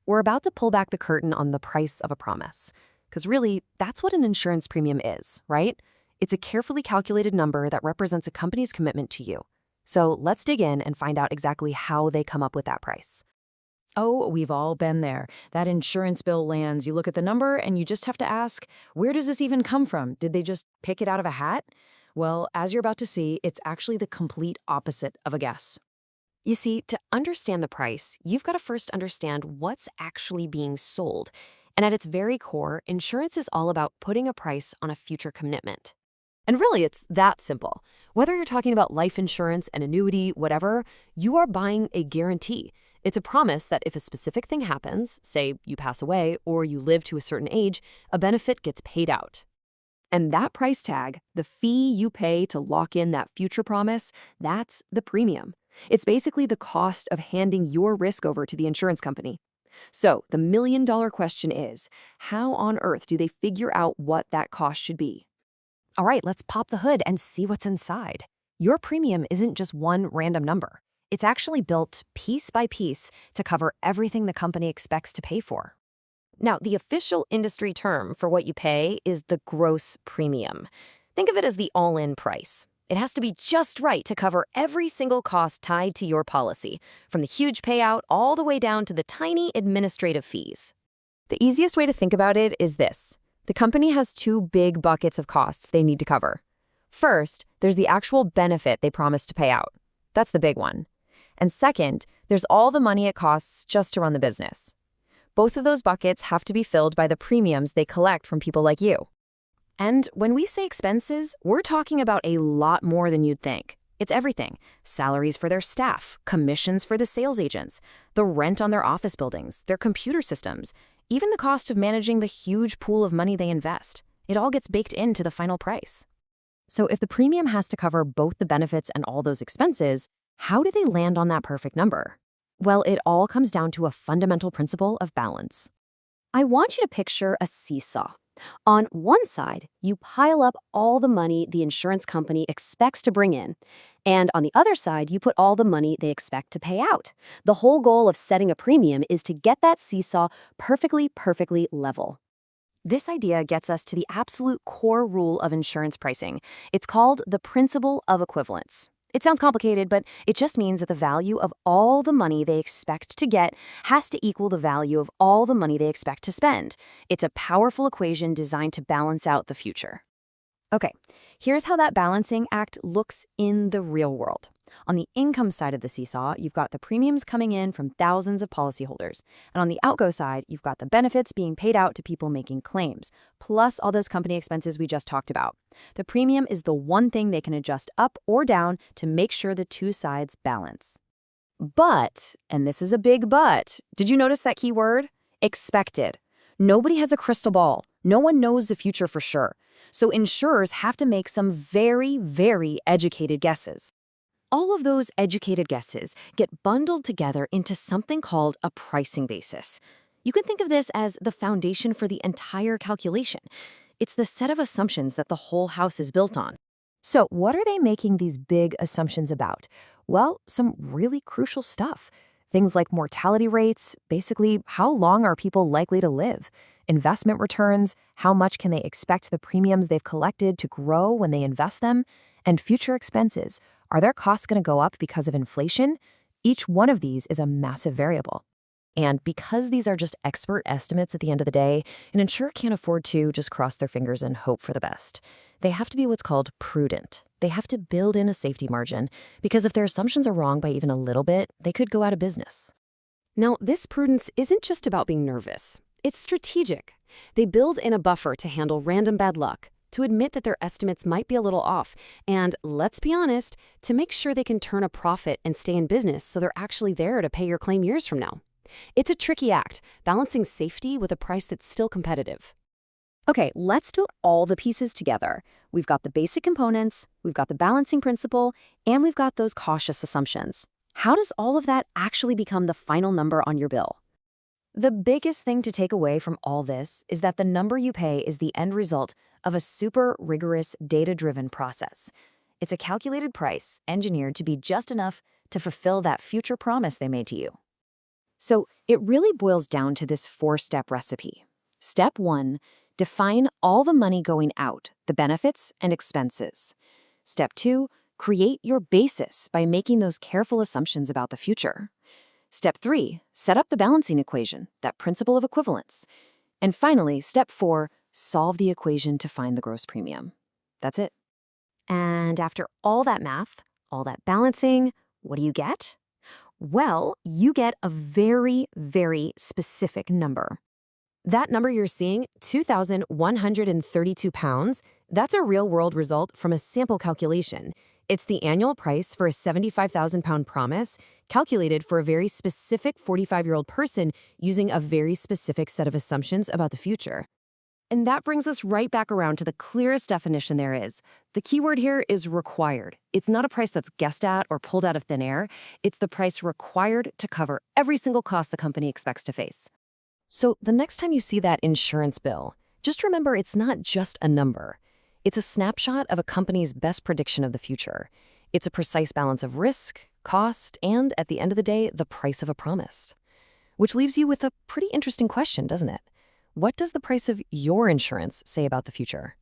We're about to pull back the curtain on the price of a promise. Because really, that's what an insurance premium is, right? It's a carefully calculated number that represents a company's commitment to you. So let's dig in and find out exactly how they come up with that price. Oh, we've all been there. That insurance bill lands, you look at the number, and you just have to ask, where does this even come from? Did they just pick it out of a hat? Well, as you're about to see, it's actually the complete opposite of a guess. You see, to understand the price, you've got to first understand what's actually being sold. And at its very core, insurance is all about putting a price on a future commitment. And really, it's that simple. Whether you're talking about life insurance, an annuity, whatever, you are buying a guarantee. It's a promise that if a specific thing happens, say you pass away or you live to a certain age, a benefit gets paid out. And that price tag, the fee you pay to lock in that future promise, that's the premium. It's basically the cost of handing your risk over to the insurance company. So the million-dollar question is, how on earth do they figure out what that cost should be? All right, let's pop the hood and see what's inside. Your premium isn't just one random number. It's actually built piece by piece to cover everything the company expects to pay for. Now, the official industry term for what you pay is the gross premium. Think of it as the all-in price. It has to be just right to cover every single cost tied to your policy, from the huge payout all the way down to the tiny administrative fees. The easiest way to think about it is this. The company has two big buckets of costs they need to cover. First, there's the actual benefit they promise to pay out. That's the big one. And second, there's all the money it costs just to run the business. Both of those buckets have to be filled by the premiums they collect from people like you. And when we say expenses, we're talking about a lot more than you'd think. It's everything. Salaries for their staff, commissions for the sales agents, the rent on their office buildings, their computer systems, even the cost of managing the huge pool of money they invest. It all gets baked into the final price. So if the premium has to cover both the benefits and all those expenses, how do they land on that perfect number? Well, it all comes down to a fundamental principle of balance. I want you to picture a seesaw. On one side, you pile up all the money the insurance company expects to bring in. And on the other side, you put all the money they expect to pay out. The whole goal of setting a premium is to get that seesaw perfectly level. This idea gets us to the absolute core rule of insurance pricing. It's called the principle of equivalence. It sounds complicated, but it just means that the value of all the money they expect to get has to equal the value of all the money they expect to spend. It's a powerful equation designed to balance out the future. Okay, here's how that balancing act looks in the real world. On the income side of the seesaw, you've got the premiums coming in from thousands of policyholders. And on the outgo side, you've got the benefits being paid out to people making claims, plus all those company expenses we just talked about. The premium is the one thing they can adjust up or down to make sure the two sides balance. But, and this is a big but, did you notice that key word? Expected. Nobody has a crystal ball. No one knows the future for sure. So insurers have to make some very educated guesses. All of those educated guesses get bundled together into something called a pricing basis. You can think of this as the foundation for the entire calculation. It's the set of assumptions that the whole house is built on. So what are they making these big assumptions about? Well, some really crucial stuff. Things like mortality rates, basically how long are people likely to live? Investment returns, how much can they expect the premiums they've collected to grow when they invest them? And future expenses. Are their costs going to go up because of inflation? Each one of these is a massive variable. And because these are just expert estimates at the end of the day, an insurer can't afford to just cross their fingers and hope for the best. They have to be what's called prudent. They have to build in a safety margin, because if their assumptions are wrong by even a little bit, they could go out of business. Now, this prudence isn't just about being nervous. It's strategic. They build in a buffer to handle random bad luck, to admit that their estimates might be a little off, and, let's be honest, to make sure they can turn a profit and stay in business so they're actually there to pay your claim years from now. It's a tricky act, balancing safety with a price that's still competitive. Okay, let's do all the pieces together. We've got the basic components, we've got the balancing principle, and we've got those cautious assumptions. How does all of that actually become the final number on your bill? The biggest thing to take away from all this is that the number you pay is the end result of a super rigorous, data-driven process. It's a calculated price engineered to be just enough to fulfill that future promise they made to you. So it really boils down to this 4-step recipe. Step 1, define all the money going out, the benefits and expenses. Step 2, create your basis by making those careful assumptions about the future. Step 3, set up the balancing equation, that principle of equivalence. And finally, step 4, solve the equation to find the gross premium. That's it. And after all that math, all that balancing, what do you get? Well, you get a very, very specific number. That number you're seeing, 2,132 pounds, that's a real-world result from a sample calculation. It's the annual price for a 75,000-pound promise, calculated for a very specific 45-year-old person using a very specific set of assumptions about the future. And that brings us right back around to the clearest definition there is. The keyword here is required. It's not a price that's guessed at or pulled out of thin air. It's the price required to cover every single cost the company expects to face. So the next time you see that insurance bill, just remember it's not just a number. It's a snapshot of a company's best prediction of the future. It's a precise balance of risk, cost, and, at the end of the day, the price of a promise. Which leaves you with a pretty interesting question, doesn't it? What does the price of your insurance say about the future?